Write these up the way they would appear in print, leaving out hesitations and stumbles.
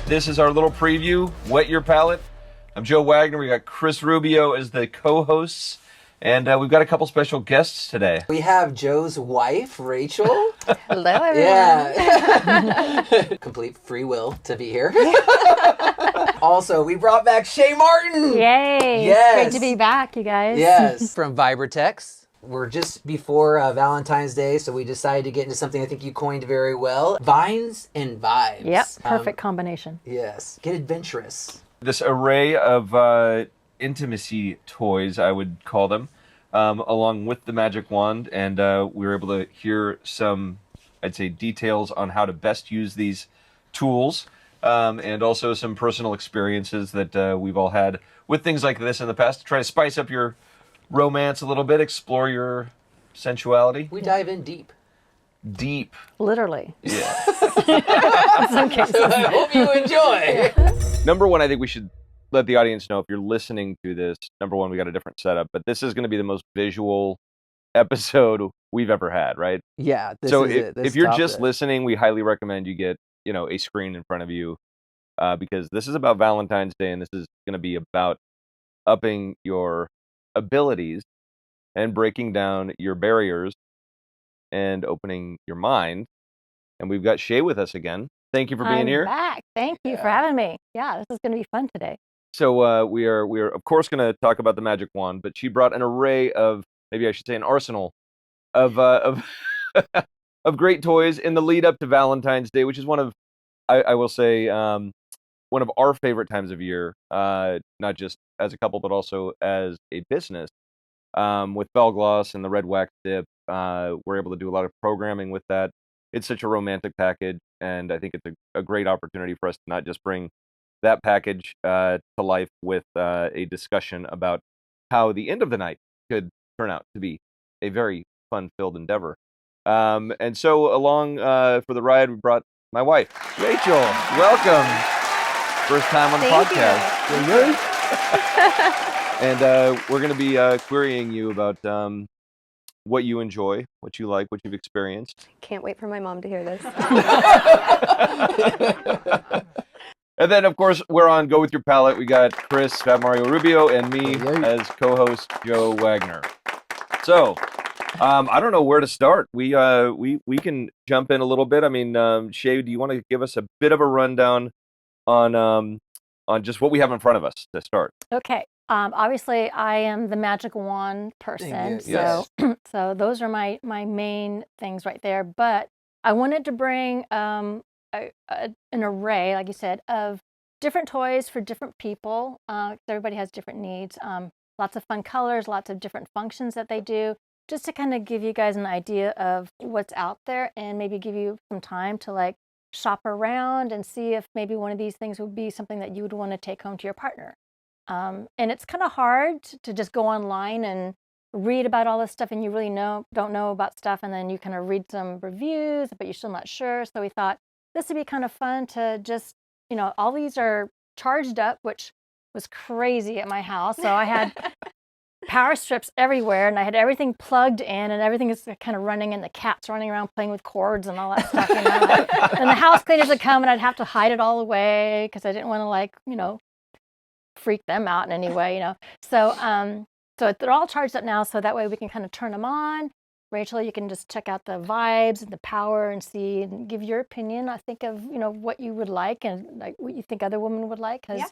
This is our little preview, Wet Your Palate. I'm Joe Wagner. We got Chris Rubio as the co-hosts, and we've got a couple special guests today. We have Joe's wife, Rachel. Hello, everyone. Yeah. Complete free will to be here. Also, we brought back Shay Martin. Yay. Yes. Great to be back, you guys. Yes. From Vibratex. We're just before Valentine's Day, so we decided to get into something I think you coined very well. Vines and vibes. Yep, perfect combination. Yes. Get adventurous. This array of intimacy toys, I would call them, along with the magic wand, and we were able to hear some, I'd say, details on how to best use these tools, and also some personal experiences that we've all had with things like this in the past to try to spice up your romance a little bit, explore your sensuality. We dive in deep. Deep. Literally. Yeah. In some cases. I hope you enjoy. Number one, I think we should let the audience know if you're listening to this. Number one, we got a different setup, but this is going to be the most visual episode we've ever had, right? Yeah. So if you're just listening, we highly recommend you get, a screen in front of you, because this is about Valentine's Day, and this is going to be about upping your abilities and breaking down your barriers and opening your mind. And we've got Shay with us again. Thank you for being here. I'm back. Thank you for having me. Yeah, this is going to be fun today. So we are of course going to talk about the magic wand, but she brought an array of, maybe I should say an arsenal of of great toys in the lead up to Valentine's Day, which is one of, I will say, one of our favorite times of year, not just as a couple, but also as a business. With Bell Gloss and the red wax dip, we're able to do a lot of programming with that. It's such a romantic package, and I think it's a great opportunity for us to not just bring that package to life with a discussion about how the end of the night could turn out to be a very fun-filled endeavor. And so along for the ride, we brought my wife, Rachel. Welcome. First time on the podcast. And we're going to be querying you about what you enjoy, what you like, what you've experienced. Can't wait for my mom to hear this. And then, of course, we're on Go With Your Palate. We got Chris, Fat Mario Rubio, and me as co-host, Joe Wagner. So, I don't know where to start. We can jump in a little bit. I mean, Shay, do you want to give us a bit of a rundown on just what we have in front of us to start? Okay. Obviously, I am the magic wand person, so so those are my main things right there. But I wanted to bring an array, like you said, of different toys for different people. Everybody has different needs. Lots of fun colors, lots of different functions that they do, just to kind of give you guys an idea of what's out there and maybe give you some time to shop around and see if maybe one of these things would be something that you would want to take home to your partner. And it's kind of hard to just go online and read about all this stuff and you really don't know about stuff, and then you kind of read some reviews, but you're still not sure. So we thought this would be kind of fun to just, all these are charged up, which was crazy at my house. So I had power strips everywhere, and I had everything plugged in, and everything is kind of running, and the cat's running around playing with cords and all that stuff. And the house cleaners would come, and I'd have to hide it all away because I didn't want to freak them out in any way, So they're all charged up now, so that way we can kind of turn them on. Rachel, you can just check out the vibes and the power and see and give your opinion, I think, of what you would like and what you think other women would like. Because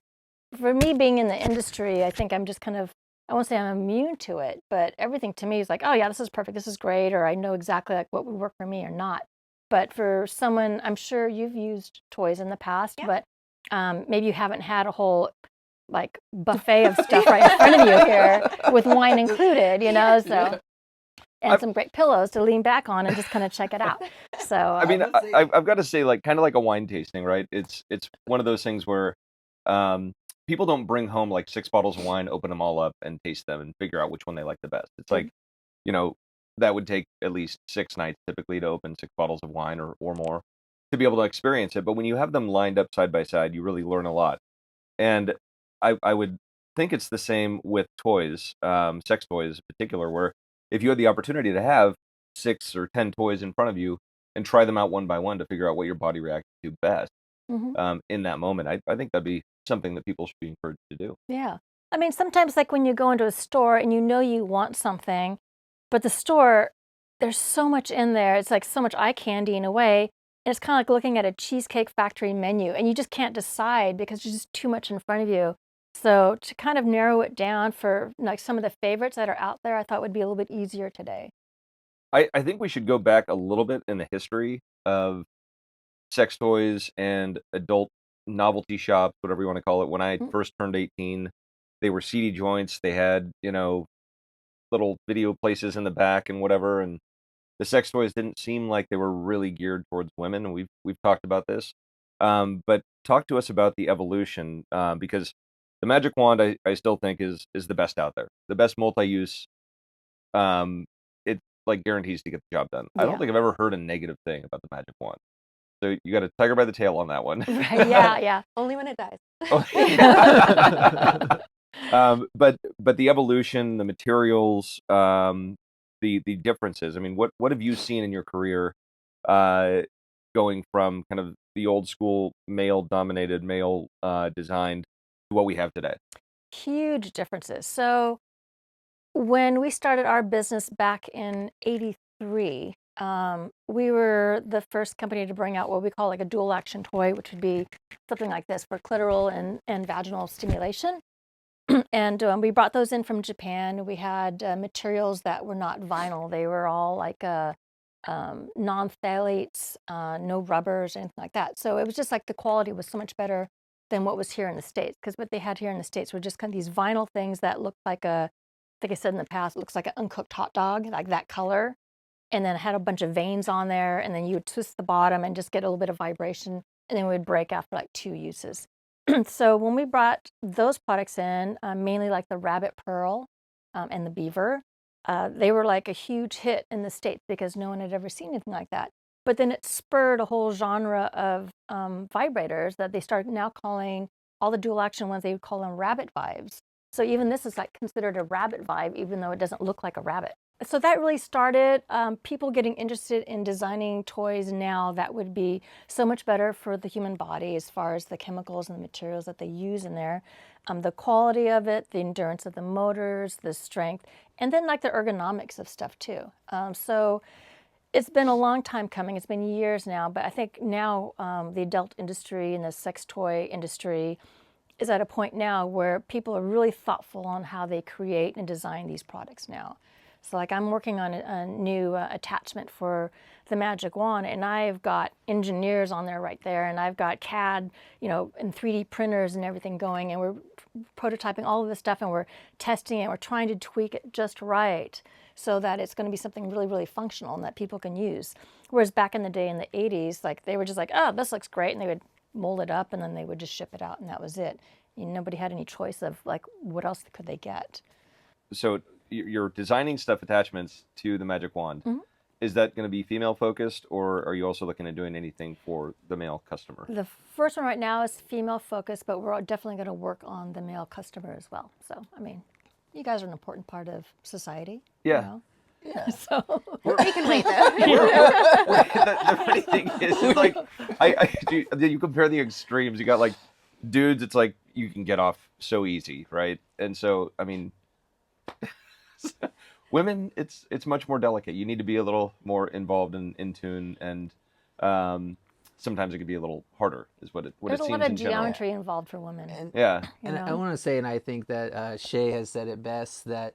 for me, being in the industry, I think I'm just kind of, I won't say I'm immune to it, but everything to me is like, oh yeah, this is perfect, this is great, or I know exactly what would work for me or not. But for someone, I'm sure you've used toys in the past, but maybe you haven't had a whole buffet of stuff right in front of you here with wine included, so. And some great pillows to lean back on and just kind of check it out. So I mean, I've got to say, kind of like a wine tasting, right? It's one of those things where people don't bring home 6 bottles of wine, open them all up, and taste them and figure out which one they like the best. It's that would take at least 6 nights typically to open 6 bottles of wine or more to be able to experience it. But when you have them lined up side by side, you really learn a lot. And I would think it's the same with toys, sex toys in particular, where if you had the opportunity to have 6 or 10 toys in front of you and try them out one by one to figure out what your body reacts to best, in that moment. I think that'd be something that people should be encouraged to do. Yeah. I mean, sometimes like when you go into a store and you know you want something, but the store, there's so much in there. It's like so much eye candy in a way. And it's kind of like looking at a Cheesecake Factory menu and you just can't decide because there's just too much in front of you. So to kind of narrow it down for like some of the favorites that are out there, I thought would be a little bit easier today. I think we should go back a little bit in the history of sex toys and adult novelty shops, whatever you want to call it. When I first turned 18, they were seedy joints. They had, little video places in the back and whatever. And the sex toys didn't seem like they were really geared towards women. And we've talked about this. But talk to us about the evolution, because the magic wand, I still think is the best out there. The best multi-use. It like guarantees to get the job done. I don't think I've ever heard a negative thing about the magic wand. So you got a tiger by the tail on that one. Right, yeah. Only when it dies. But the evolution, the materials, the differences. I mean, what have you seen in your career, going from kind of the old school male dominated, male designed to what we have today? Huge differences. So when we started our business back in '83, we were the first company to bring out what we call like a dual action toy, which would be something like this for clitoral and vaginal stimulation. And we brought those in from Japan. We had materials that were not vinyl. They were all like non-phthalates, no rubbers, anything like that. So it was just like the quality was so much better than what was here in the States. Because what they had here in the States were just kind of these vinyl things that looked like like I said in the past, it looks like an uncooked hot dog, like that color. And then it had a bunch of veins on there. And then you would twist the bottom and just get a little bit of vibration. And then it would break after like 2 uses. So when we brought those products in, mainly like the rabbit pearl and the beaver, they were like a huge hit in the States because no one had ever seen anything like that. But then it spurred a whole genre of vibrators that they started now calling all the dual action ones, they would call them rabbit vibes. So even this is like considered a rabbit vibe, even though it doesn't look like a rabbit. So that really started people getting interested in designing toys now that would be so much better for the human body as far as the chemicals and the materials that they use in there, the quality of it, the endurance of the motors, the strength, and then like the ergonomics of stuff too. So it's been a long time coming. It's been years now, but I think now the adult industry and the sex toy industry is at a point now where people are really thoughtful on how they create and design these products now. So like I'm working on a new attachment for the magic wand, and I've got engineers on there right there, and I've got CAD, and 3D printers and everything going, and we're prototyping all of this stuff, and we're testing it. We're trying to tweak it just right so that it's going to be something really, really functional and that people can use. Whereas back in the day in the 80s, like they were just like, oh, this looks great, and they would mold it up, and then they would just ship it out, and that was it. Nobody had any choice of like what else could they get. So you're designing stuff attachments to the magic wand. Mm-hmm. Is that going to be female focused, or are you also looking at doing anything for the male customer? The first one right now is female focused, but we're definitely going to work on the male customer as well. So, I mean, you guys are an important part of society. Yeah. Yeah. So we can wait though. The funny thing is, it's like, you compare the extremes. You got like dudes, it's like you can get off so easy, right? And so, I mean, women, it's much more delicate. You need to be a little more involved and in tune, and sometimes it can be a little harder, is what it seems in general. There's a lot of geometry involved for women. And I want to say, and I think that Shay has said it best, that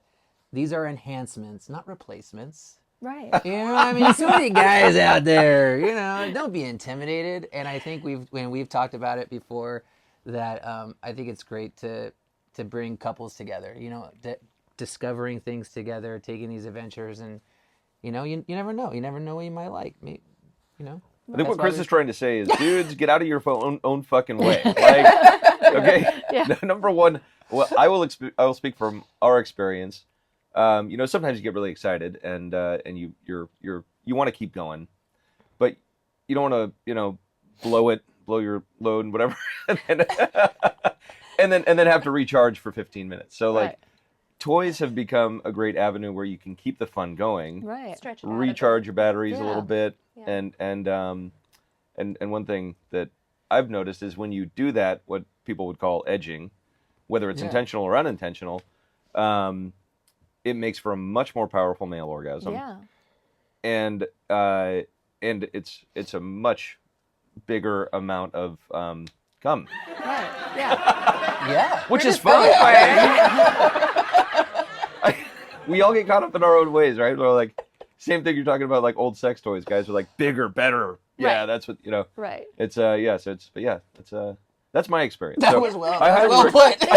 these are enhancements, not replacements. Right. I mean, so many guys out there, don't be intimidated. And I think we've talked about it before, that I think it's great to bring couples together, discovering things together, taking these adventures, and you never know. You never know what you might like. I think what Chris is trying to say is, dudes, get out of your own fucking way. Like, okay, Yeah. Number one, well, I will speak from our experience. Sometimes you get really excited, and you want to keep going, but you don't want to blow your load and whatever, and then have to recharge for 15 minutes. So like. Right. Toys have become a great avenue where you can keep the fun going, Right. Stretch it out recharge your batteries a little bit, Yeah. and one thing that I've noticed is when you do that, what people would call edging, whether it's intentional or unintentional, it makes for a much more powerful male orgasm. Yeah. And it's a much bigger amount of cum. Right. Yeah. Yeah. Which is fun. We all get caught up in our own ways, right? We're like, same thing you're talking about, like old sex toys. Guys are like, bigger, better. Yeah, Right. that's what, Right. it's, yeah, so it's, but yeah, it's, that's my experience. That So was well. I That highly was well put.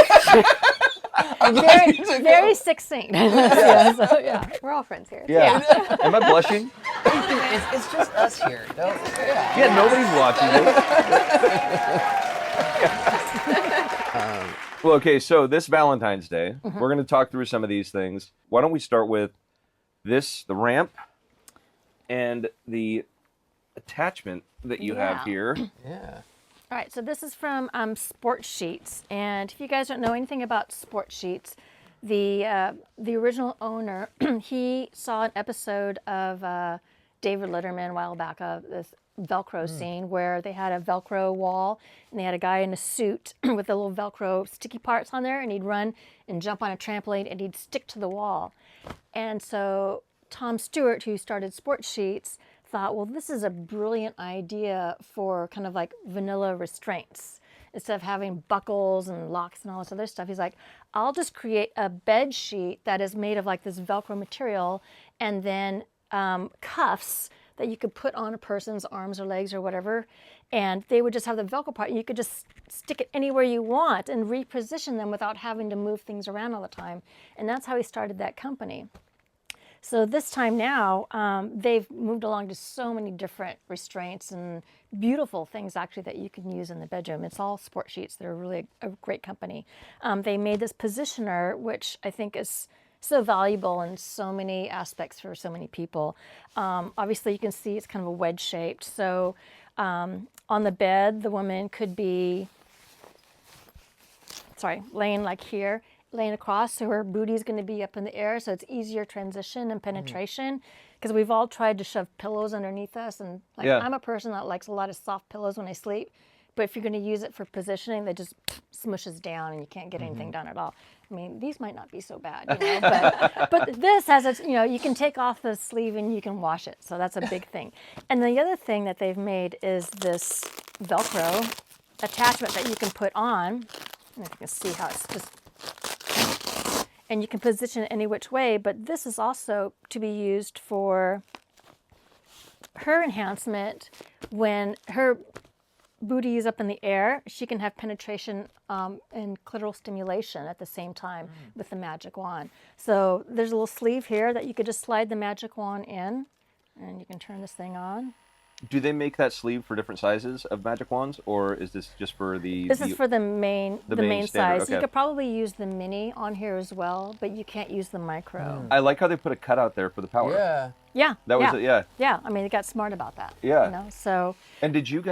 I'm glad you took Very it. succinct. Yeah, so, yeah. We're all friends here. Yeah. Am I blushing? It's just us here. Yeah, nobody's watching this. Well, okay, so this Valentine's Day, we're going to talk through some of these things. Why don't we start with the ramp, and the attachment that you have here. Yeah. All right, so this is from SportSheets, and if you guys don't know anything about SportSheets, the original owner, he saw an episode of David Letterman a while back of this Velcro scene where they had a Velcro wall and they had a guy in a suit with the little Velcro sticky parts on there, and he'd run and jump on a trampoline and he'd stick to the wall. And so Tom Stewart, who started SportSheets, thought, well, this is a brilliant idea for kind of like vanilla restraints. Instead of having buckles and locks and all this other stuff, he's like, I'll just create a bed sheet that is made of like this Velcro material, and then cuffs that you could put on a person's arms or legs or whatever, and they would just have the Velcro part, and you could just stick it anywhere you want and reposition them without having to move things around all the time. And that's how he started that company. So this time now, they've moved along to so many different restraints and beautiful things actually that you can use in the bedroom. It's all SportSheets. They're really a great company. They made this positioner, which I think is so valuable in so many aspects for so many people. Obviously, you can see it's kind of a wedge shaped. So on the bed, the woman could be, laying like here, laying across, so her booty's going to be up in the air, so it's easier transition and penetration, because we've all tried to shove pillows underneath us, and like I'm a person that likes a lot of soft pillows when I sleep, but if you're going to use it for positioning, they just smushes down and you can't get anything done at all. I mean, these might not be so bad, but this has its, you can take off the sleeve and you can wash it, so that's a big thing. And the other thing that they've made is this Velcro attachment that you can put on. I don't know if you can see how it's just, and you can position it any which way, but this is also to be used for her enhancement. When her booty is up in the air, she can have penetration and clitoral stimulation at the same time with the magic wand. So there's a little sleeve here that you could just slide the magic wand in, and you can turn this thing on. Do they make that sleeve for different sizes of magic wands, or is this just for the... This is for the main standard, size. okay. You could probably use the mini on here as well, but you can't use the micro. I like how they put a cutout there for the power. Yeah. Yeah. That was it, yeah. Yeah, I mean, they got smart about that. Yeah. So... And did you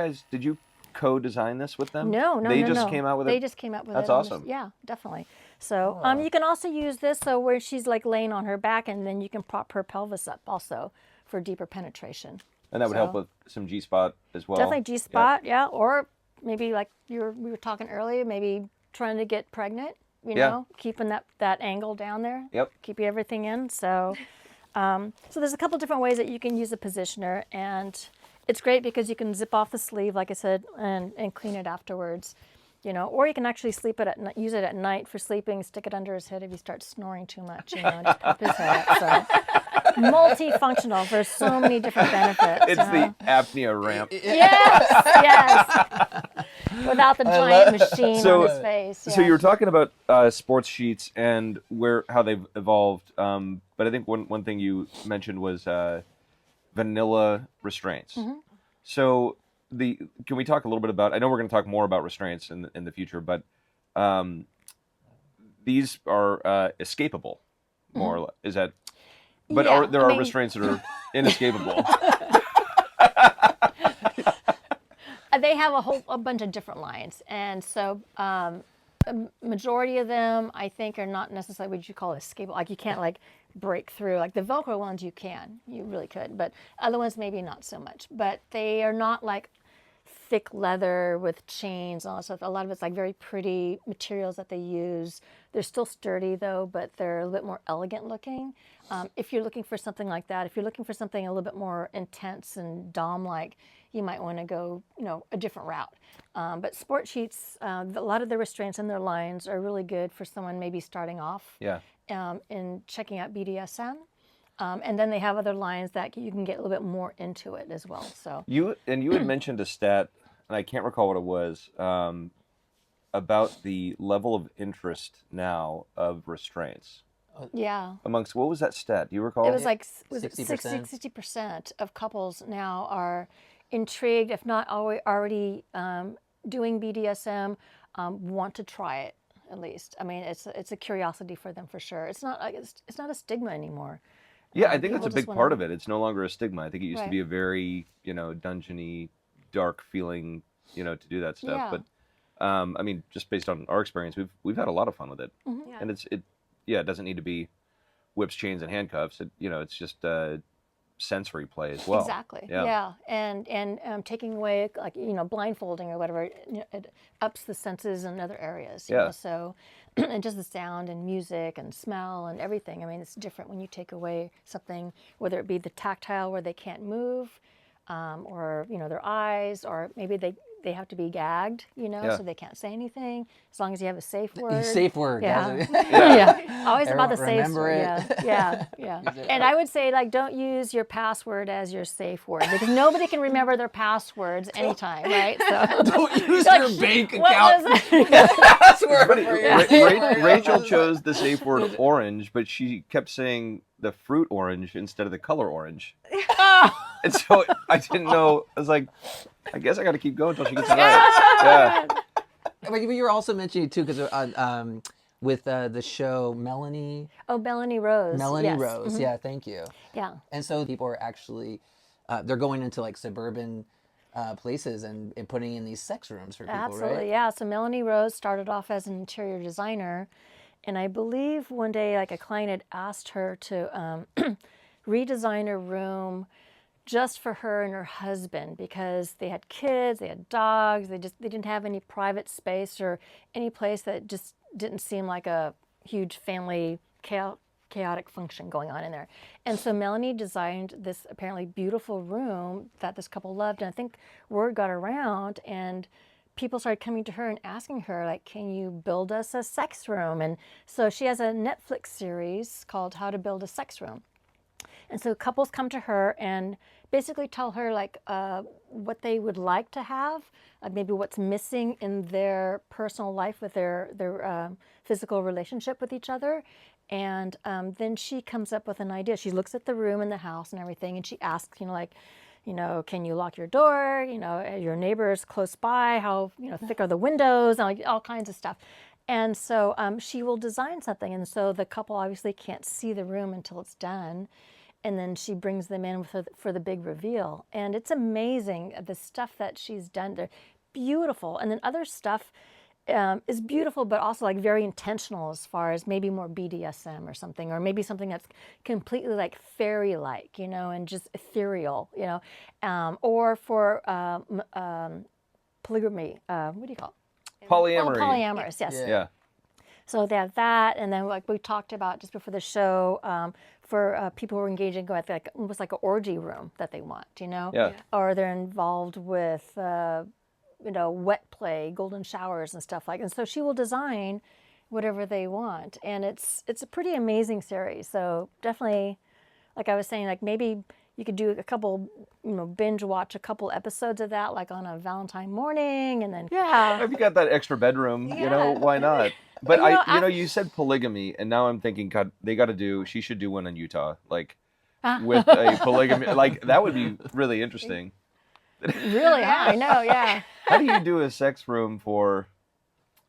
co-design this with them? No. They just came out with it? They just came out with it. That's awesome. Yeah, definitely. So you can also use this so where she's like laying on her back, and then you can prop her pelvis up also for deeper penetration. And that would help with some G-spot as well. Definitely G-spot, yeah. Or maybe like we were talking earlier, maybe trying to get pregnant, keeping that angle down there. Yep. Keeping everything in. So, so there's a couple different ways that you can use a positioner, and it's great because you can zip off the sleeve, like I said, and clean it afterwards. Or you can actually use it at night for sleeping, stick it under his head if he starts snoring too much, and just pop his head up. So multifunctional for so many different benefits. It's the apnea ramp. Yes. Without the giant machine on his face. So you were talking about SportSheets and how they've evolved, but I think one thing you mentioned was vanilla restraints. So can we talk a little bit about? I know we're going to talk more about restraints in the future, but these are escapable, more or less. Is that? But there are restraints that are inescapable. They have a bunch of different lines, and so a majority of them I think are not necessarily what you call escapable. Like you can't like break through. Like the Velcro ones you really could, but other ones maybe not so much. But they are not like thick leather with chains and all that stuff. A lot of it's like very pretty materials that they use. They're still sturdy though, but they're a little bit more elegant looking. If you're looking for something like that, if you're looking for something a little bit more intense and Dom-like, you might want to go, a different route. But SportSheets, a lot of the restraints in their lines are really good for someone maybe starting off in checking out BDSM. And then they have other lines that you can get a little bit more into it as well. So you had mentioned a stat, and I can't recall what it was, about the level of interest now of restraints. Yeah. Amongst, what was that stat? Do you recall? It was like 60%? 60% of couples now are intrigued, if not already doing BDSM, want to try it at least. I mean, it's a curiosity for them for sure. It's not a stigma anymore. Yeah, I think that's a People big just part wanna- of it. It's no longer a stigma. I think it used to Right. be a very, dungeony, dark feeling, to do that stuff. Yeah. But I mean, just based on our experience, we've had a lot of fun with it. Yeah. And it doesn't need to be whips, chains, and handcuffs. It's just sensory play as well. Exactly. Yeah. Yeah. And taking away like blindfolding or whatever, it ups the senses in other areas. You Yeah. know? So and just the sound and music and smell and everything. I mean, it's different when you take away something, whether it be the tactile where they can't move, or their eyes, or maybe they have to be gagged, Yeah. so they can't say anything. As long as you have a safe word. Safe word. Yeah. that's Yeah. Always about the Everyone safe remember word. it. Yeah. Use it. And I would say don't use your password as your safe word because nobody can remember their passwords anytime, right? So Don't use Like, your bank what account was it? password. Funny, for your- Rachel chose the safe word orange, but she kept saying the fruit orange instead of the color orange. And so I didn't know. I was like, I guess I got to keep going until she gets it right. Yeah. But you were also mentioning too, because with the show Melanie Melanie Rose. Yes. Rose. Yeah, thank you. Yeah. And so people are actually they're going into like suburban places and putting in these sex rooms for people, Absolutely, right? yeah. So Melanie Rose started off as an interior designer, and I believe one day like a client had asked her to redesign a room just for her and her husband because they had kids, they had dogs, they didn't have any private space or any place that just didn't seem like a huge family chaotic function going on in there. And so Melanie designed this apparently beautiful room that this couple loved, and I think word got around and people started coming to her and asking her, like, can you build us a sex room? And so she has a Netflix series called How to Build a Sex Room. And so couples come to her and basically tell her like what they would like to have, maybe what's missing in their personal life with their physical relationship with each other. And then she comes up with an idea. She looks at the room and the house and everything, and she asks, can you lock your door? Are your neighbors close by? How thick are the windows? And all kinds of stuff. And so she will design something. And so the couple obviously can't see the room until it's done. And then she brings them in for the big reveal. And it's amazing, the stuff that she's done. They're beautiful. And then other stuff is beautiful, but also like very intentional as far as maybe more BDSM or something, or maybe something that's completely like fairy-like, and just ethereal, or for polygamy. What do you call it? Polyamory. Oh, polyamorous, yes. Yeah. So they have that, and then like we talked about just before the show, for people who are engaging with like almost like an orgy room that they want, Yeah. or they're involved with wet play, golden showers and stuff like. And so she will design whatever they want, and it's a pretty amazing series. So definitely, like I was saying, like maybe you could do a couple, binge watch a couple episodes of that, like on a Valentine morning, and then If you got that extra bedroom, why not? But you said polygamy, and now I'm thinking, God, she should do one in Utah, like with a polygamy, like that would be really interesting. really, yeah, I know, yeah. How do you do a sex room for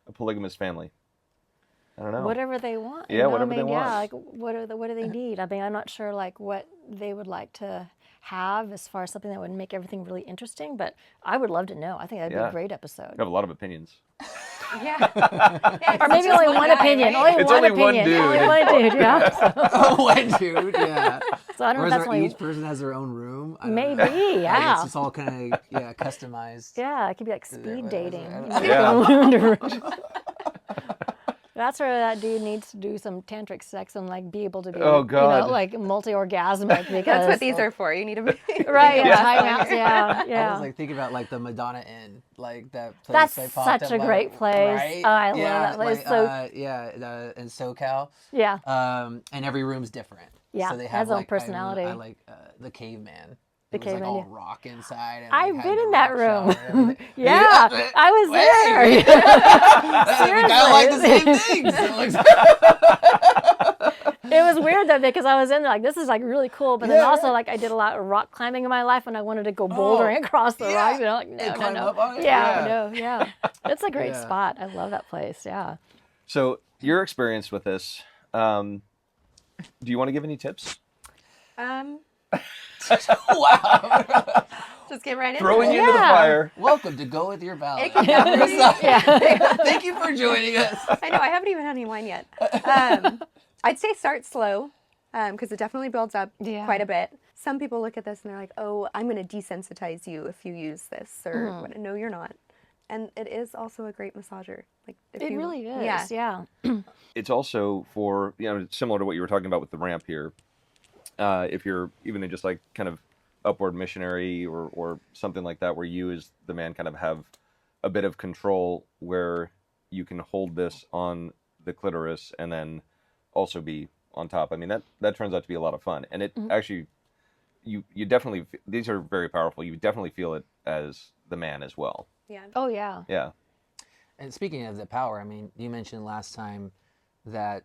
a polygamous family? I don't know. Whatever they want. Yeah, whatever they want. Yeah, like what do they need? I mean, I'm not sure like what they would like to have as far as something that would make everything really interesting, but I would love to know. I think that'd be a great episode. I have a lot of opinions. Yeah. Yeah, Or maybe it's only just one guy, opinion. right? Only It's one only one opinion. dude. Only one dude. Yeah. So, Oh, one dude, yeah. so I don't know Or if is that's there, only. each person has their own room? I don't Maybe, know. Like, yeah. it's just all kind of, customized. Yeah, it could be like Yeah, speed whatever. dating. I don't You know. know, Yeah. going from room to room. That's where that dude needs to do some tantric sex and like be able to be, Oh, God. like multi-orgasmic because That's what these are for. You need to be right. Yeah. Yeah, timeouts. Yeah, I yeah. was like thinking about like the Madonna Inn, like that place That's they popped such up a great by, place. right? Oh, I love Yeah, that place. like, So in SoCal. yeah, And every room's different. Yeah, so they it have has its own like, personality. I like the caveman. The It was like caveman, all yeah. rock inside. And, I've like, been had the in that rock shower room. and everything. Yeah, I was there. We kind of like the same things. It was weird though because I was in there like this is like really cool, but then Yeah, also right. like I did a lot of rock climbing in my life and I wanted to go bouldering across the yeah. rocks. You know, like And no, climb no, up on no. it? Yeah, Yeah. no, yeah. It's a great Yeah. spot. I love that place. Yeah. So your experience with this, do you want to give any tips? Wow. Just get right into Throwing it. you into the Yeah. fire. Welcome to Go With Your Palate. It can definitely- Yeah. Thank you for joining us. I know, I haven't even had any wine yet. I'd say start slow because it definitely builds up Yeah. quite a bit. Some people look at this and they're like, oh, I'm going to desensitize you if you use this. Or what. No, you're not. And it is also a great massager. Like if It you, really is. Yeah. Yeah. It's also for, similar to what you were talking about with the ramp here. If you're even in just like kind of upward missionary or something like that, where you as the man kind of have a bit of control where you can hold this on the clitoris and then also be on top. I mean, that turns out to be a lot of fun. And it actually, you definitely, these are very powerful. You definitely feel it as the man as well. Yeah. Oh yeah. Yeah. And speaking of the power, I mean, you mentioned last time that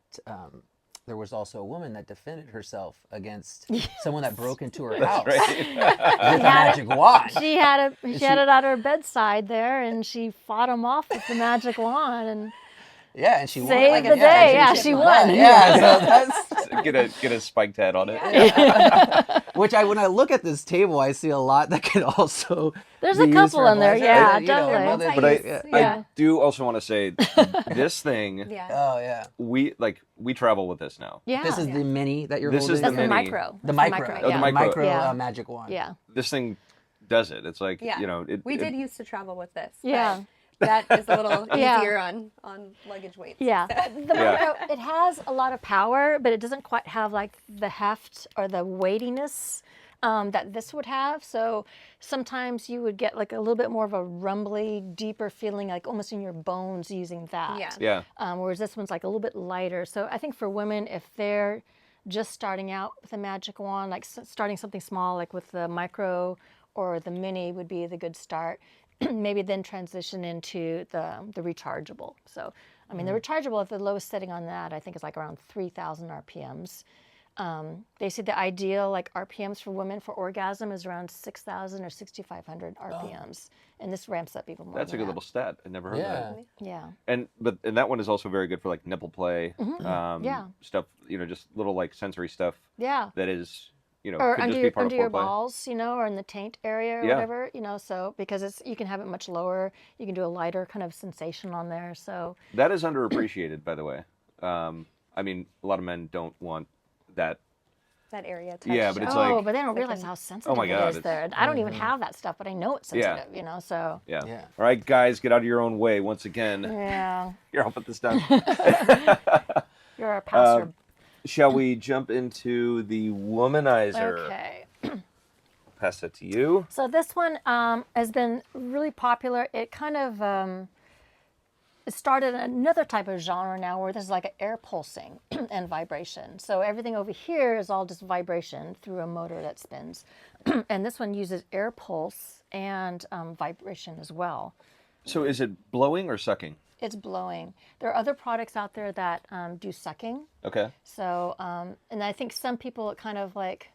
there was also a woman that defended herself against someone that broke into her house Right. with a magic wand. She had it at her bedside there, and she fought him off with the magic wand, and Yeah, and she won. Saved the day. Yeah, she won. Yeah, so that's get a spiked head on it. which when I look at this table, I see a lot that could also. There's be a used couple for in there. pleasure. Yeah, You know, definitely. another- But I, Yeah. Yeah. I do also want to say this thing, Yeah. Oh yeah. we travel with this now. Yeah. This is the mini that you're This holding. is That's the the mini. micro. The That's micro. Oh, the yeah. micro. Yeah. Magic wand. Yeah. This thing does it. It's like, Yeah. We did it- used to travel with this. but Yeah. That is a little Yeah. easier on luggage weights. Yeah. The Yeah. micro, it has a lot of power, but it doesn't quite have like the heft or the weightiness that this would have. So sometimes you would get like a little bit more of a rumbly, deeper feeling, like almost in your bones using that. Yeah. Yeah. Whereas this one's like a little bit lighter. So I think for women, if they're just starting out with a magic wand, like starting something small, like with the micro or the mini would be the good start. Maybe then transition into the rechargeable. So, I mean, the rechargeable, if the lowest setting on that, I think is like around 3,000 RPMs. They say the ideal like RPMs for women for orgasm is around 6,000 or 6,500 RPMs, and this ramps up even more. That's a than good that. little stat. I never heard Yeah. that. Yeah. And that one is also very good for like nipple play, Yeah. stuff, just little like sensory stuff Yeah. that is, Or could under just your be part under of your foreplay. balls, or in the taint area or Yeah. whatever, so because you can have it much lower, you can do a lighter kind of sensation on there. So That is underappreciated, by the way. I mean, a lot of men don't want that. That area touched. Yeah, but it's oh, like- but they don't like realize a- how sensitive my God, it is it's- there. I don't even have that stuff, but I know it's Yeah. sensitive, so Yeah. Yeah. All right, guys, get out of your own way once again. yeah. Here, I'll put this down. You're a passer. Shall we jump into the Womanizer? Okay. Pass that to you. So this one has been really popular. It kind of it started another type of genre now where there's like an air pulsing and vibration. So everything over here is all just vibration through a motor that spins. And this one uses air pulse and vibration as well. So is it blowing or sucking? It's blowing. There are other products out there that do sucking. Okay. So, and I think some people it kind of like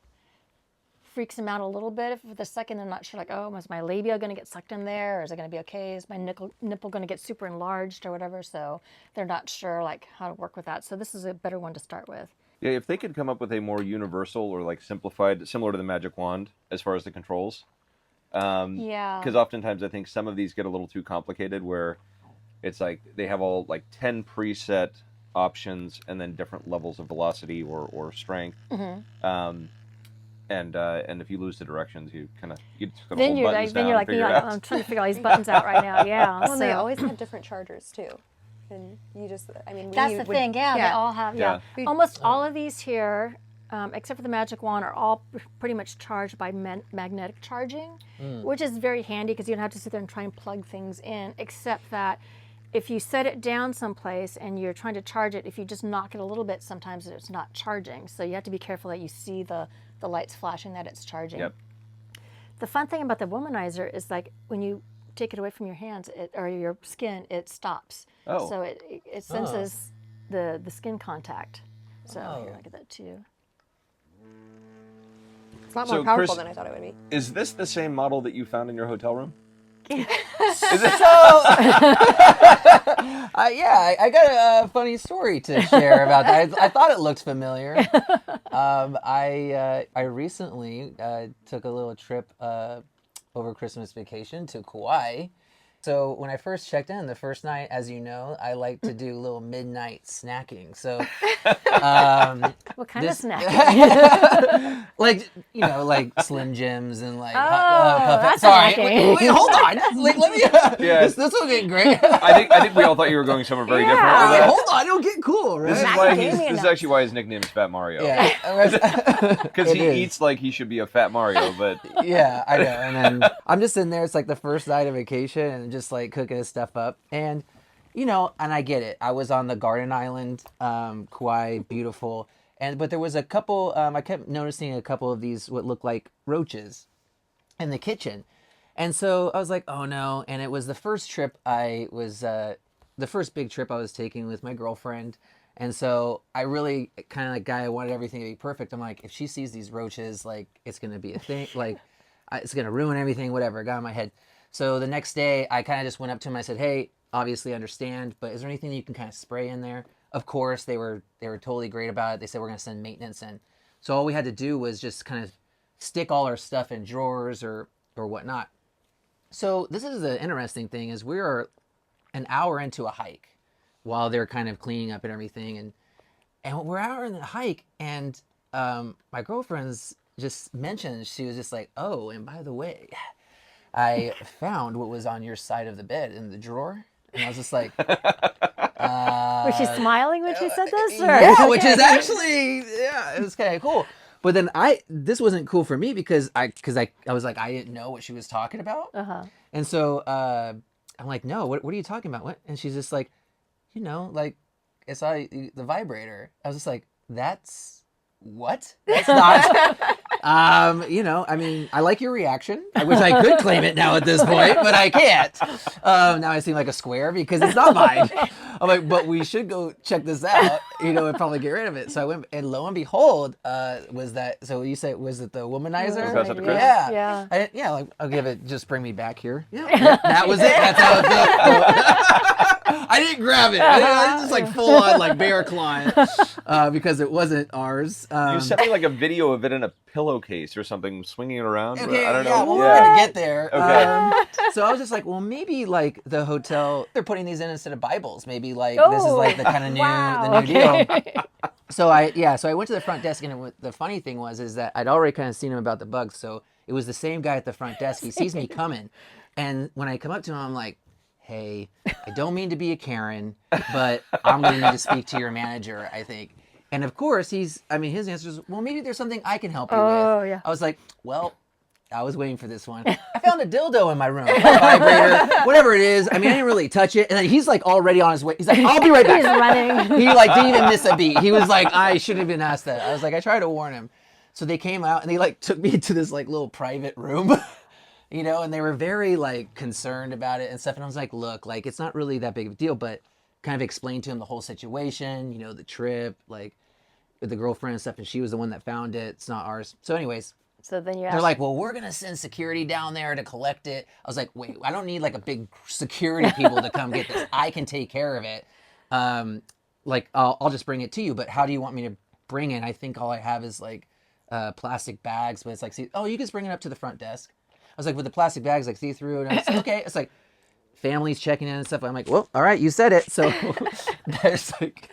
freaks them out a little bit. If for the second they're not sure, like, oh, is my labia going to get sucked in there? Or is it going to be okay? Is my nipple going to get super enlarged or whatever? So they're not sure like how to work with that. So this is a better one to start with. Yeah, if they could come up with a more universal or like simplified, similar to the magic wand as far as the controls. Yeah. Because oftentimes I think some of these get a little too complicated where, It's like they have all like 10 preset options and then different levels of velocity or strength. And if you lose the directions, you kind of then you're like me. I'm trying to figure all these buttons out right now. Yeah. Well, they always have different chargers too, and you just that's the thing. Yeah, they all have. Yeah. Almost all of these here, except for the magic wand, are all pretty much charged by magnetic charging, which is very handy because you don't have to sit there and try and plug things in. Except that if you set it down someplace and you're trying to charge it, if you just knock it a little bit, sometimes it's not charging. So you have to be careful that you see the lights flashing that it's charging. Yep. The fun thing about the Womanizer is like when you take it away from your hands or your skin, it stops. Oh. So it senses the skin contact. So here, look at that too. It's a lot more powerful Chris, than I thought it would be. Is this the same model that you found in your hotel room? Yeah, I got a funny story to share about that. I thought it looked familiar. I recently took a little trip over Christmas vacation to Kauai. So when I first checked in the first night, as you know, I like to do a little midnight snacking. So what kind of snack? like Slim Jims and like that's sorry, snacking. wait, hold on. Like let me. This will get great. I think we all thought you were going somewhere very different. Like, With that. hold on, it'll get cool, right? This is actually why his nickname is Fat Mario. Yeah, because he eats like he should be a Fat Mario, but yeah, I know. And then I'm just in there. It's like the first night of vacation, and just like cooking his stuff up, and and I get it. I was on the Garden Island, Kauai, beautiful, but there was a couple. I kept noticing a couple of these what looked like roaches in the kitchen, and so I was like, oh no. And it was the first trip the first big trip I was taking with my girlfriend, and so I really kind of I wanted everything to be perfect. I'm like, if she sees these roaches, like it's gonna be a thing, like it's gonna ruin everything, whatever. It got in my head. So the next day, I kind of just went up to him. I said, hey, obviously understand, but is there anything that you can kind of spray in there? Of course, they were totally great about it. They said, we're going to send maintenance in. So all we had to do was just kind of stick all our stuff in drawers or whatnot. So this is the interesting thing is we are an hour into a hike while they're kind of cleaning up and everything. And we're out in the hike, and my girlfriend's just mentioned, she was just like, oh, and by the way, I found what was on your side of the bed in the drawer. And I was just like, was she smiling when she said this? Or? Yeah, which is actually, it was kind of cool. But then this wasn't cool for me because I was like, I didn't know what she was talking about. And so I'm like, no, what are you talking about? What? And she's just like, like, it's the vibrator. I was just like, that's what? That's not. I mean, I like your reaction. I wish I could claim it now at this point, but I can't. Now I seem like a square because it's not mine. I'm like, but we should go check this out, and probably get rid of it. So I went, and lo and behold, was that, so you say, was it the Womanizer? Yeah. Like, I'll give it, just bring me back here. Yeah, that was it. That's how it felt. I didn't grab it. I just like full on like bear clawing because it wasn't ours. You sent me like a video of it in a pillowcase or something, swinging it around. Okay, I don't know. We're gonna get there. Okay. So I was just like, well, maybe like the hotel, they're putting these in instead of Bibles. Maybe like this is like the kind of new deal. So I went to the front desk, and the funny thing is that I'd already kind of seen him about the bugs. So it was the same guy at the front desk. He sees me coming, and when I come up to him, I'm like, hey, I don't mean to be a Karen, but I'm going to need to speak to your manager, I think. And of course, his answer is, well, maybe there's something I can help you with. Yeah. I was like, well, I was waiting for this one. I found a dildo in my room, a vibrator, whatever it is. I didn't really touch it. And then he's like already on his way. He's like, I'll be right back. He's running. He like didn't even miss a beat. He was like, I shouldn't have been asked that. I was like, I tried to warn him. So they came out and they like took me to this like little private room. And they were very like concerned about it and stuff. And I was like, look, like it's not really that big of a deal, but kind of explained to him the whole situation, the trip, like with the girlfriend and stuff. And she was the one that found it. It's not ours. So anyways, so then they're like, well, we're going to send security down there to collect it. I was like, wait, I don't need like a big security people to come get this. I can take care of it. Like I'll just bring it to you. But how do you want me to bring it? I think all I have is like plastic bags, but it's like, you can just bring it up to the front desk. I was like, with the plastic bags, like see through, and I was like, okay. It's like family's checking in and stuff. I'm like, well, all right, you said it. So there's like,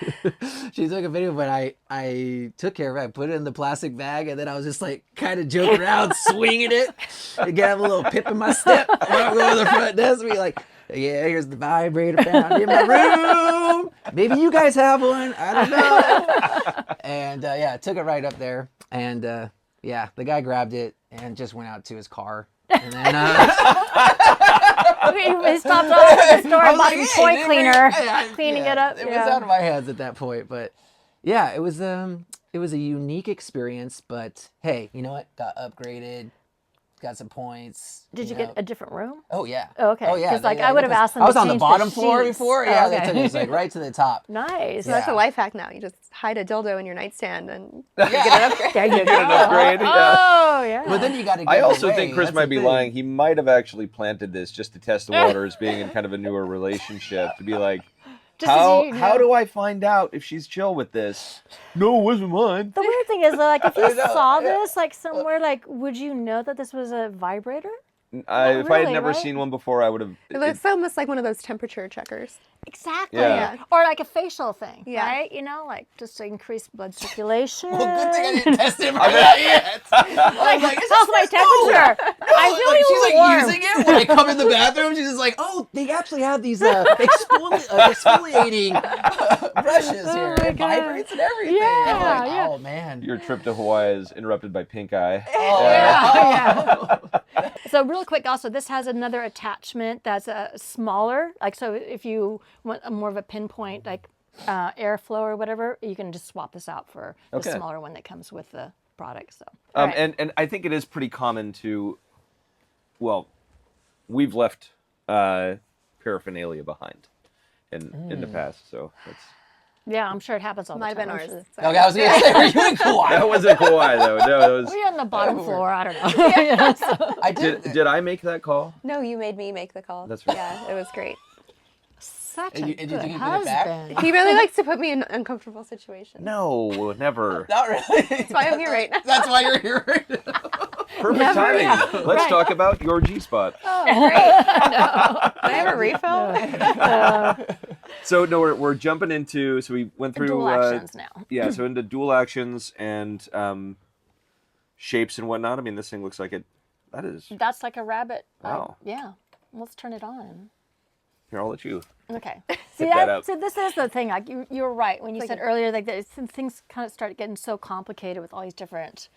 she took a video, but I took care of it. I put it in the plastic bag, and then I was just like kind of joking around, swinging it, and get a little pip in my step. When I go to the front desk, be like, yeah, here's the vibrator found in my room. Maybe you guys have one. I don't know. And yeah, I took it right up there, and yeah, the guy grabbed it and just went out to his car. And then We stopped off at the store and bought like, some hey, toy cleaner, cleaning yeah, it up. It was out of my hands at that point, but yeah, it was a unique experience. But hey, you know what? Got upgraded, got some points. Did you get a different room? Oh yeah. Oh, okay. Oh yeah. Because I would have asked them. I was to on the change bottom floor sheets. before. Oh, Yeah, okay. they took us like right to the top. Nice. So that's a Yeah. life hack now. You just hide a dildo in your nightstand and Yeah. get an upgrade. There you go. Get an upgrade. Yeah. Oh yeah. But then you got to. I also think Chris might be lying. He might have actually planted this just to test the waters, being in kind of a newer relationship, to be like, Just as you know. how do I find out if she's chill with this? No, it wasn't mine. The weird thing is, like, if you I know, saw yeah. this, like, somewhere, like, would you know that this was a vibrator? If I had really, never right? seen one before, I would have. It looks almost like one of those temperature checkers. Exactly. Yeah. Or like a facial thing, Yeah. right? You know, like just to increase blood circulation. Well, good thing I didn't test it for that yet. I was like, How's my temperature? I feel like, she's like warm. using it when I come in the bathroom. She's just like, oh, they actually have these exfoliating brushes Oh here. my It God. vibrates and everything. Yeah, I'm like, yeah. oh man. Your trip to Hawaii is interrupted by pink eye. Oh, Yeah. So real quick, also, this has another attachment that's smaller. Like, so if you want more of a pinpoint, like airflow or whatever, you can just swap this out for the Okay. smaller one that comes with the product. So, And I think it is pretty common to, well, we've left paraphernalia behind in the past, so that's. yeah, I'm sure it happens all the Might have time. been I'm ours. sure. Sorry. Okay, I was gonna say, were you in Kauai? That wasn't Kauai though. No, it was. We're on the bottom floor. I don't know. Yeah, so. I did. Did I make that call? No, you made me make the call. That's right. Yeah, it was great. Such And a you- and you good think you did it back? husband. He really likes to put me in uncomfortable situations. No, never. Not really. That's why I'm here right now. That's why you're here right now. Perfect Never, timing. yeah. Let's Right. talk about your G spot. Oh, great. Can I have a refill? So no, we're jumping into. So we went through Dual actions now. Yeah, so into dual actions and shapes and whatnot. I mean, this thing looks like it. That is. That's like a rabbit. Wow. Yeah. Let's turn it on. Here, I'll let you. Okay. See, that up. so this is the thing. Like you were right when you Like said a- earlier, like that things kind of start getting so complicated with all these different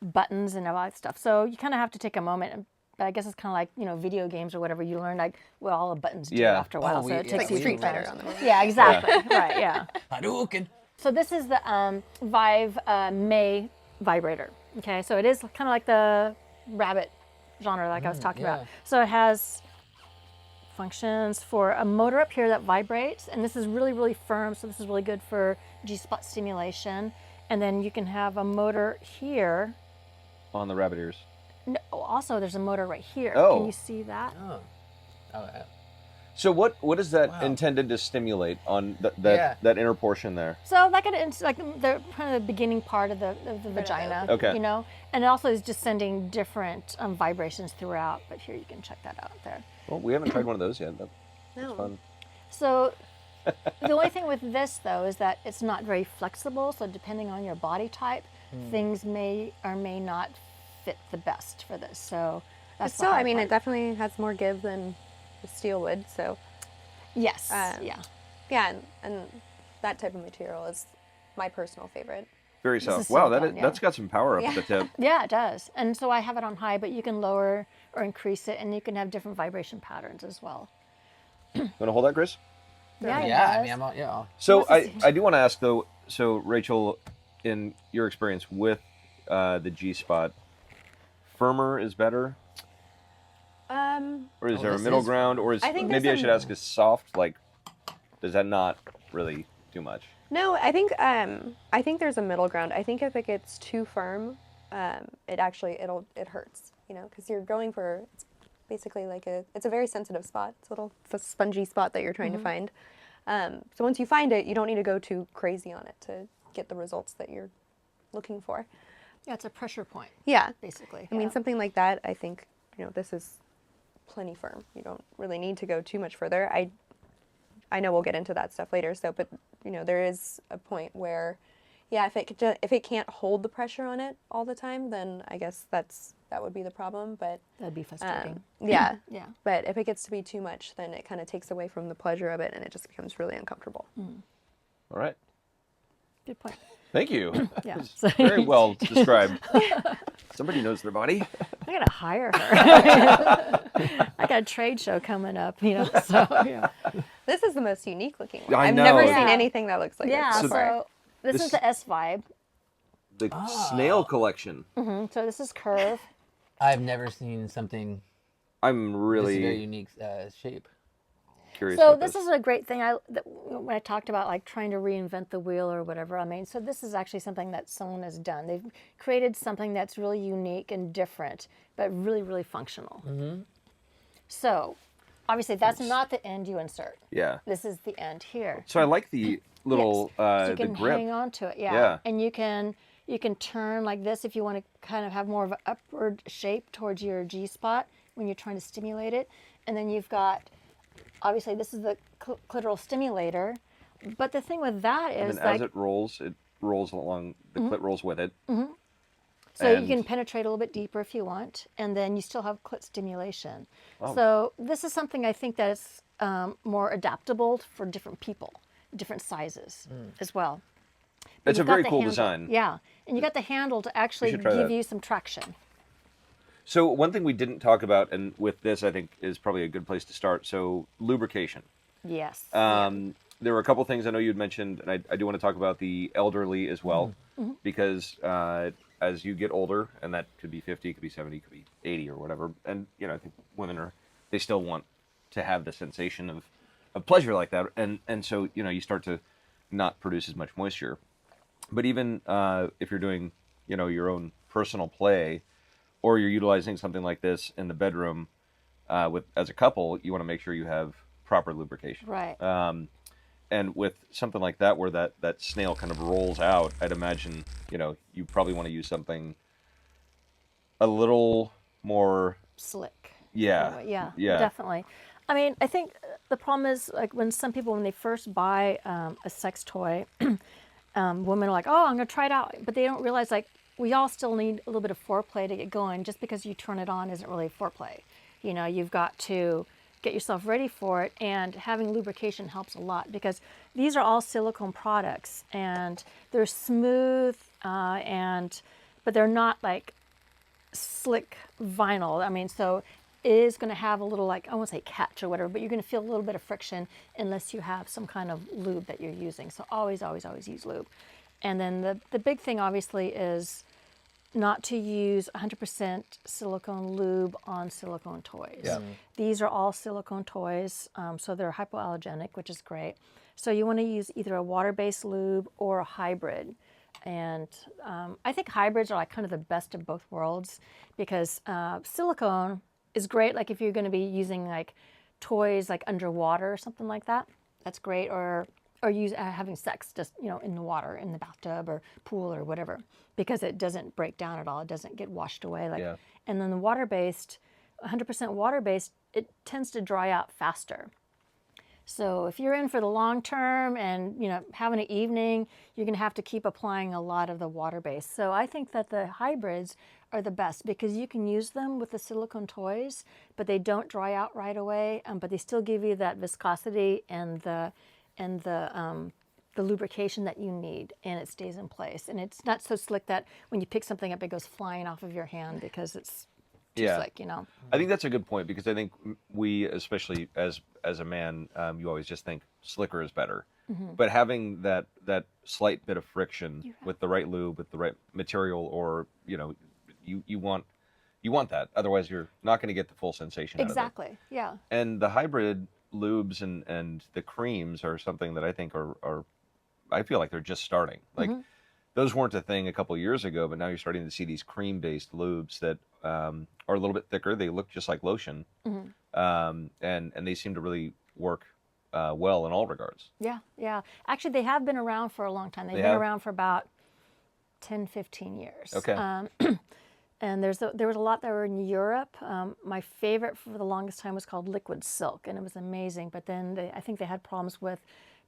buttons and all that stuff. So you kind of have to take a moment. And, but I guess it's kind of like video games or whatever. You learn like what all the buttons do Yeah. after a while. Oh, so we- it yeah, takes Like you Street some Fighter time. on the Yeah, exactly. Right. Yeah. Hadouken. So this is the Vive May vibrator. Okay, so it is kind of like the rabbit genre, like I was talking yeah. about. So it has functions for a motor up here that vibrates, and this is really, really firm. So this is really good for G-spot stimulation. And then you can have a motor here. On the rabbit ears. No, also, there's a motor right here. Oh. Can you see that? Oh. Oh, yeah. So what is that Wow. intended to stimulate on that Yeah. that inner portion there? So like it's like the kind of the beginning part of the vagina, Okay. you know, and it also is just sending different vibrations throughout. But here you can check that out there. Well, we haven't tried one of those yet. That's No. fun. So the only thing with this though is that it's not very flexible. So depending on your body type, things may or may not fit the best for this. So But that's the still, I hard mean, part. it definitely has more give than the steel would. So, Yes. um, Yeah. yeah, and that type of material is my personal favorite. Very is soft. Wow, silicone, yeah. that's got some power up at the tip. Yeah, it does. And so I have it on high, but you can lower or increase it, and you can have different vibration patterns as well. Want to hold that, Chris? Yeah, it Yeah, I does. mean, I'm not, yeah. So What's this- I do want to ask though. So Rachel, in your experience with the G spot, firmer is better, or is Oh, there a this middle is ground, or is I think maybe I there's should some- ask is soft? Like, does that not really do much? No, I think there's a middle ground. I think if it gets too firm, it hurts, because you're going for, it's basically like it's a very sensitive spot. It's a spongy spot that you're trying to find. So once you find it, you don't need to go too crazy on it to get the results that you're looking for. Yeah, it's a pressure point, Yeah. basically. I mean, yeah. something like that, I think, this is plenty firm. You don't really need to go too much further. I know we'll get into that stuff later. So, but you know, there is a point where, yeah, if it can't hold the pressure on it all the time, then I guess that would be the problem. But That'd be frustrating. Yeah. Yeah. But if it gets to be too much, then it kind of takes away from the pleasure of it, and it just becomes really uncomfortable. All right. Good point. Thank you. Yeah. Very well described. Somebody knows their body. I gotta hire her. I got a trade show coming up, you know. So yeah. This is the most unique looking one. I I've know. never Yeah. seen anything that looks like Yeah. this before. So this is the S Vibe. The snail collection. So this is Curve. I've never seen something I'm this really very unique shape. curious. So about this is a great thing. When I talked about like trying to reinvent the wheel or whatever, I mean, so this is actually something that someone has done. They've created something that's really unique and different, but really, really functional. So obviously that's not the end you insert. Yeah. This is the end here. So I like the little So you the can grip. hang on to it, Yeah. And you can turn like this if you want to kind of have more of an upward shape towards your G spot when you're trying to stimulate it. And then you've got, obviously this is the clitoral stimulator, but the thing with that And is then like, as it rolls along. The clit rolls with it. so you and- can penetrate a little bit deeper if you want, and then you still have clit stimulation. Oh. So this is something I think that's more adaptable for different people, different sizes as well. But It's a you've got very the cool handle. design. Yeah, and you got the handle to actually should try give that. you some traction. So one thing we didn't talk about, and with this I think is probably a good place to start. So lubrication. Yes. There were a couple things I know you'd mentioned, and I do want to talk about the elderly as well, because as you get older, and that could be 50, could be 70, could be 80 or whatever, and you know I think women they still want to have the sensation of pleasure like that, and so you know you start to not produce as much moisture, but even if you're doing you know your own personal play, or you're utilizing something like this in the bedroom as a couple, you want to make sure you have proper lubrication. Right. And with something like that, where that snail kind of rolls out, I'd imagine, you know, you probably want to use something a little more Slick. Yeah. Yeah, definitely. I mean, I think the problem is like when some people, when they first buy a sex toy, women are like, oh, I'm going to try it out. But they don't realize like we all still need a little bit of foreplay to get going. Just because you turn it on isn't really foreplay. You know, you've got to get yourself ready for it, and having lubrication helps a lot because these are all silicone products and they're smooth but they're not like slick vinyl. I mean, so it is going to have a little like, I won't say catch or whatever, but you're going to feel a little bit of friction unless you have some kind of lube that you're using. So always, always, always use lube. And then the big thing obviously is not to use 100% silicone lube on silicone toys. Yeah. These are all silicone toys, so they're hypoallergenic, which is great. So you want to use either a water-based lube or a hybrid. And I think hybrids are like kind of the best of both worlds because silicone is great, like if you're going to be using like toys like underwater or something like that, that's great. Or having sex just, you know, in the water, in the bathtub or pool or whatever, because it doesn't break down at all. It doesn't get washed away. Like, Yeah. And then the water-based, 100% water-based, it tends to dry out faster. So if you're in for the long term and, you know, having an evening, you're going to have to keep applying a lot of the water-based. So I think that the hybrids are the best because you can use them with the silicone toys, but they don't dry out right away, but they still give you that viscosity and the lubrication that you need, and it stays in place. And it's not so slick that when you pick something up, it goes flying off of your hand because it's too slick, you know. I think that's a good point because I think we, especially as a man, you always just think slicker is better. But having that slight bit of friction with the right lube, with the right material, or you know, you want that. Otherwise, you're not going to get the full sensation. Exactly. Out of it. Yeah. And the hybrid lubes and the creams are something that I think are I feel like they're just starting. Like those weren't a thing a couple of years ago, but now you're starting to see these cream-based lubes that are a little bit thicker. They look just like lotion, and they seem to really work well in all regards. Yeah, yeah. Actually, they have been around for a long time. They've been have? around for about 10, 15 years. Okay. And there was a lot that were in Europe. My favorite for the longest time was called Liquid Silk, and it was amazing. But then I think they had problems with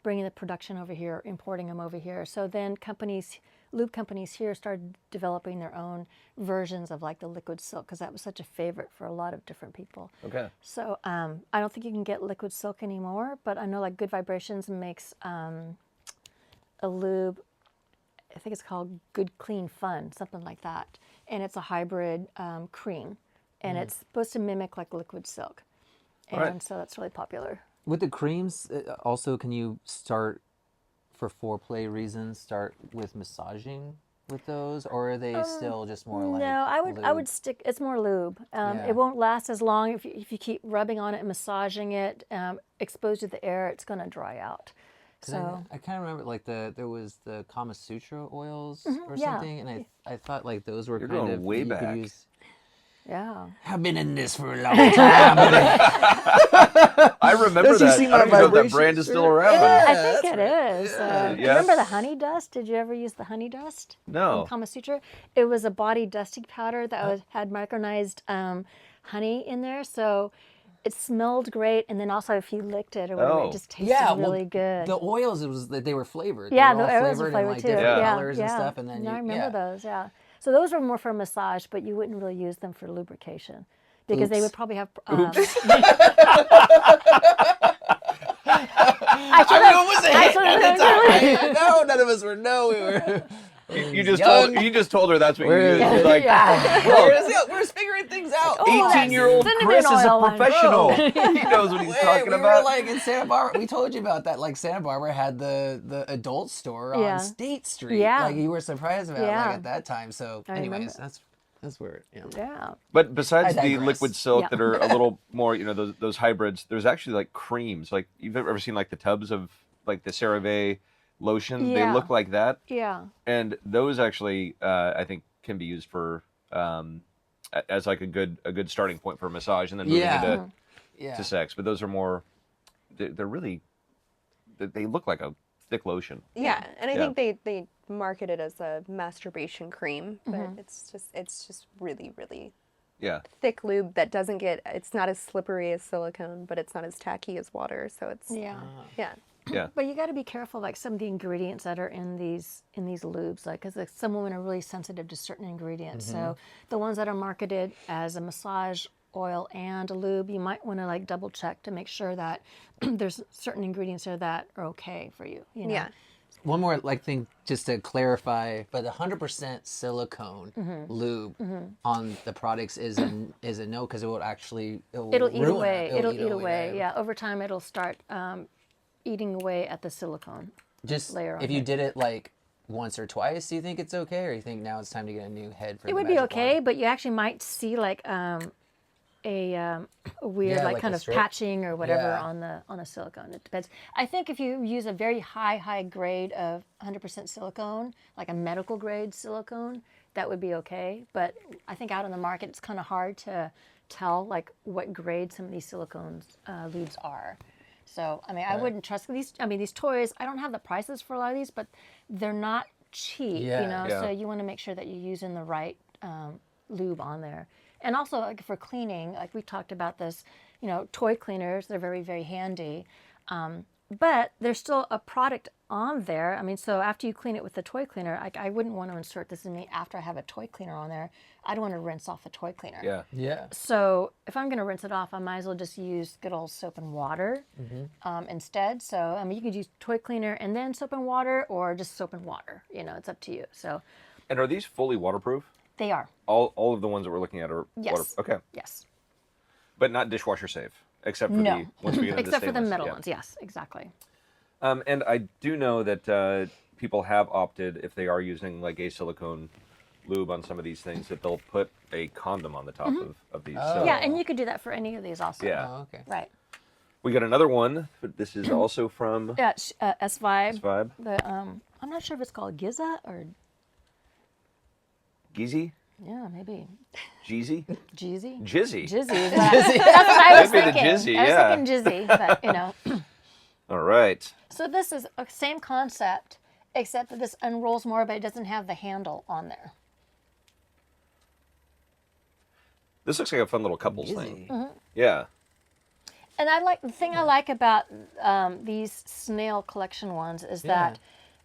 bringing the production over here, importing them over here. So then lube companies here started developing their own versions of like the Liquid Silk, because that was such a favorite for a lot of different people. Okay. So I don't think you can get Liquid Silk anymore, but I know like Good Vibrations makes a lube. I think it's called Good Clean Fun, something like that. And it's a hybrid cream, and it's supposed to mimic like Liquid Silk. And Right. so that's really popular. With the creams, also, can you start for foreplay reasons? Start with massaging with those, or are they still just more like? No, I lube? would stick. It's more lube. Yeah. It won't last as long if you keep rubbing on it and massaging it. Exposed to the air, it's going to dry out. 'Cause So I kind of remember like there was the Kama Sutra oils or yeah. something, and I thought like those were You're kind going of way you could back. use. yeah. I've been in this for a long time. I remember Does you that. see I my don't even know if that vibrations? brand is still It around. is, I that's think it is. Yeah. Remember the honey dust? Did you ever use the honey dust? No. From Kama Sutra? It was a body dusting powder that had micronized honey in there. So it smelled great. And then also if you licked it or whatever, it just tasted really good. The oils, it was they were flavored. Yeah, they were the all oils flavored were in flavored like too. different Yeah, colors and stuff, and then I remember yeah. those. Yeah, so those were more for massage, but you wouldn't really use them for lubrication because they Oops. would probably have. I was a hit should've at been the time. No, none of us were. No, we were. You just told her that's what you used. You're like, We're figuring things out. 18-year-old cinnamon Chris is a oil on. professional. He knows what he's talking we about. were like in Santa Barbara. We told you about that. Like Santa Barbara had the adult store Yeah. on State Street. Yeah. Like you were surprised about Yeah. like at that time. So, I anyways, remember. that's weird. Yeah. Yeah. But besides I the digress. liquid silk Yeah. that are a little more, those hybrids, there's actually like creams. Like you've ever seen like the tubs of like the CeraVe lotion? They Yeah. look like that. Yeah. And those actually, I think, can be used for as like a good starting point for a massage, and then moving Yeah. into to sex. But those are more, they're really, they look like a thick lotion. Yeah, and I Yeah. think they market it as a masturbation cream, but Mm-hmm. it's just really, really Yeah. thick lube that doesn't get, it's not as slippery as silicone, but it's not as tacky as water. So it's, Yeah. yeah. Yeah. But you got to be careful, like some of the ingredients that are in these lubes, like because some women are really sensitive to certain ingredients. So the ones that are marketed as a massage oil and a lube, you might want to like double check to make sure that there's certain ingredients there that are okay for you. You know? Yeah. One more like thing just to clarify, but 100% silicone lube on the products is a no, because it will actually It'll ruin eat away. it. It'll eat away. Yeah. Over time, it'll start eating away at the silicone. Just layer on if you it. did it like once or twice, do you think it's okay, or you think now it's time to get a new head for It the would be magic okay, wand? but you actually might see like a weird Yeah, like like kind a of strip? patching or whatever Yeah. on the silicone. It depends. I think if you use a very high grade of 100% silicone, like a medical grade silicone, that would be okay. But I think out on the market, it's kind of hard to tell like what grade some of these silicones lubes are. So I mean, I wouldn't trust these. I mean, these toys. I don't have the prices for a lot of these, but they're not cheap. Yeah. You know, Yeah. so you want to make sure that you're using the right lube on there. And also, like for cleaning, like we talked about this, toy cleaners, they're very, very handy. But there's still a product on there. I mean, so after you clean it with the toy cleaner, I wouldn't want to insert this in me after I have a toy cleaner on there. I don't want to rinse off the toy cleaner. Yeah. Yeah. So if I'm going to rinse it off, I might as well just use good old soap and water instead. So, I mean, you could use toy cleaner and then soap and water, or just soap and water. It's up to you. So And are these fully waterproof? they are. All of the ones that we're looking at are Yes. waterproof. Okay. Yes. But not dishwasher safe, except for No. once we get into Except for the stainless, metal yeah. ones. Yes, exactly. And I do know that people have opted, if they are using like a silicone lube on some of these things, that they'll put a condom on the top of these. Oh. So, Yeah, and you could do that for any of these also. Yeah. Oh, okay. Right. We got another one, but this is also from Yeah, S5. Vibe. The I'm not sure if it's called Giza or Geezy? yeah, maybe Jeezy? Jeezy. Jizzy. Jizzy. That's what I was Maybe the thinking. Jizzy, I was yeah. thinking Jizzy, but All right. So this is a same concept, except that this unrolls more, but it doesn't have the handle on there. This looks like a fun little couples Easy. thing. Mm-hmm. Yeah. And the thing I like about these snail collection ones is that,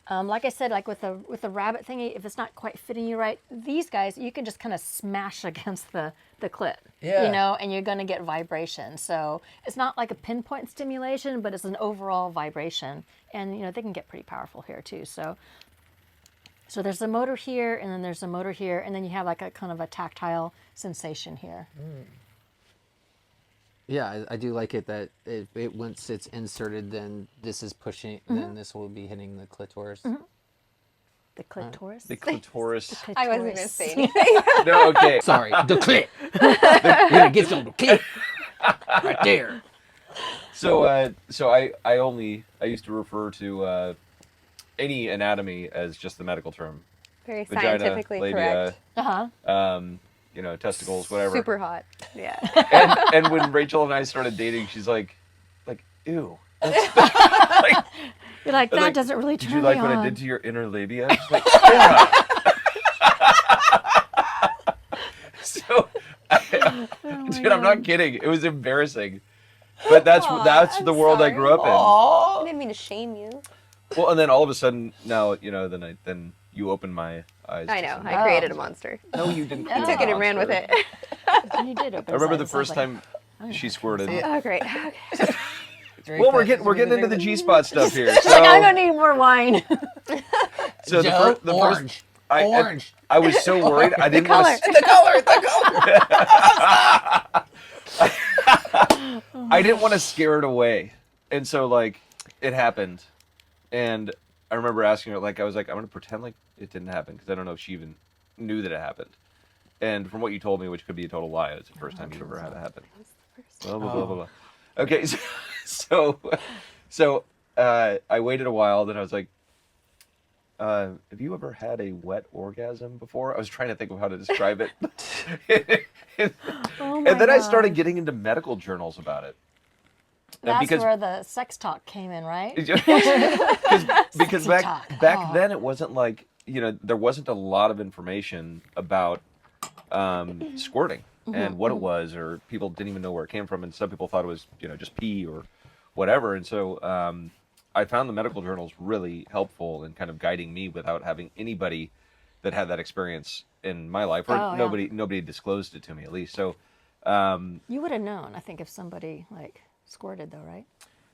like I said, like with the rabbit thingy, if it's not quite fitting you right, these guys you can just kind of smash against the clit, Yeah. you know, and you're going to get vibration. So it's not like a pinpoint stimulation, but it's an overall vibration, and you know they can get pretty powerful here too. So there's a motor here, and then there's a motor here, and then you have like a kind of a tactile sensation here. Yeah, I do like it that it once it's inserted, then this is pushing, then this will be hitting the clitoris. The clitoris. The clitoris. I wasn't going to clitoris. say anything. No, okay. Sorry, the clit. We're gonna get some clit right there. So I used to refer to any anatomy as just the medical term. Very Vagina, scientifically labia, correct. you know, testicles, whatever. Super hot. Yeah. And when Rachel and I started dating, she's like, ew. That's, like, You're like, that like, doesn't really did turn you like me what on. I did to your inner labia? She's like, yeah. So, dude, I'm not kidding. It was embarrassing. But that's the I'm world I grew up I didn't mean to shame you. in. Well, and then all of a sudden, now, you know, then you opened my eyes. I to know. something. I created a monster. No, you didn't. I I took it and ran with it. You did open I remember his the eyes. first Like, time she squirted. Oh, great. Okay. Well, we're getting into the G-spot stuff here. So, like, I'm gonna need more wine. so Joe, the orange. first, Orange. I was so worried. I didn't color. want to. The color. I didn't want to scare it away, and so like it happened, and I remember asking her, like, I was like, I'm gonna pretend like it didn't happen because I don't know if she even knew that it happened. And from what you told me, which could be a total lie, it's the first time you ever had it happen. Blah blah blah blah blah. Okay, so I waited a while. Then I was like, have you ever had a wet orgasm before? I was trying to think of how to describe it. Oh And then I gosh. started getting into medical journals about it. And That's where the sex talk came in, right? because Sexy back talk. then it wasn't like, you know, there wasn't a lot of information about squirting and what it was, or people didn't even know where it came from, and some people thought it was, you know, just pee or whatever. And so I found the medical journals really helpful in kind of guiding me without having anybody that had that experience in my life, or Oh, yeah. nobody disclosed it to me, at least. So You would have known, I think, if somebody like squirted, though, right?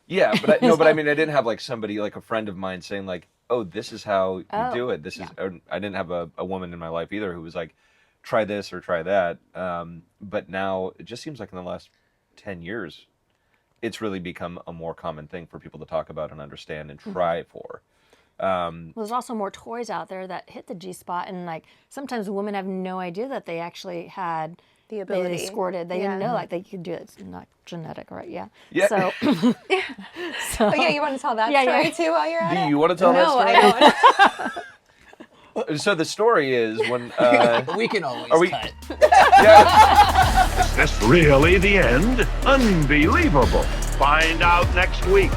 yeah, but I mean, I didn't have like somebody, like a friend of mine, saying like, "Oh, this is how you Oh, do it." This yeah. is. Or I didn't have a woman in my life either who was like, "Try this or try that." But now it just seems like in the last 10 years, it's really become a more common thing for people to talk about and understand and try for. Well, there's also more toys out there that hit the G spot, and like sometimes women have no idea that they actually had The they ability. squirted. They didn't Yeah. know like they could do it. It's not genetic, right? Yeah. Yeah. So, Oh, yeah, you want to tell that Yeah, story yeah. too while you're at Do it? you want to tell No, that I story? don't. So the story is when We can always Are we- cut. yeah, Is this really the end? Unbelievable. Find out next week.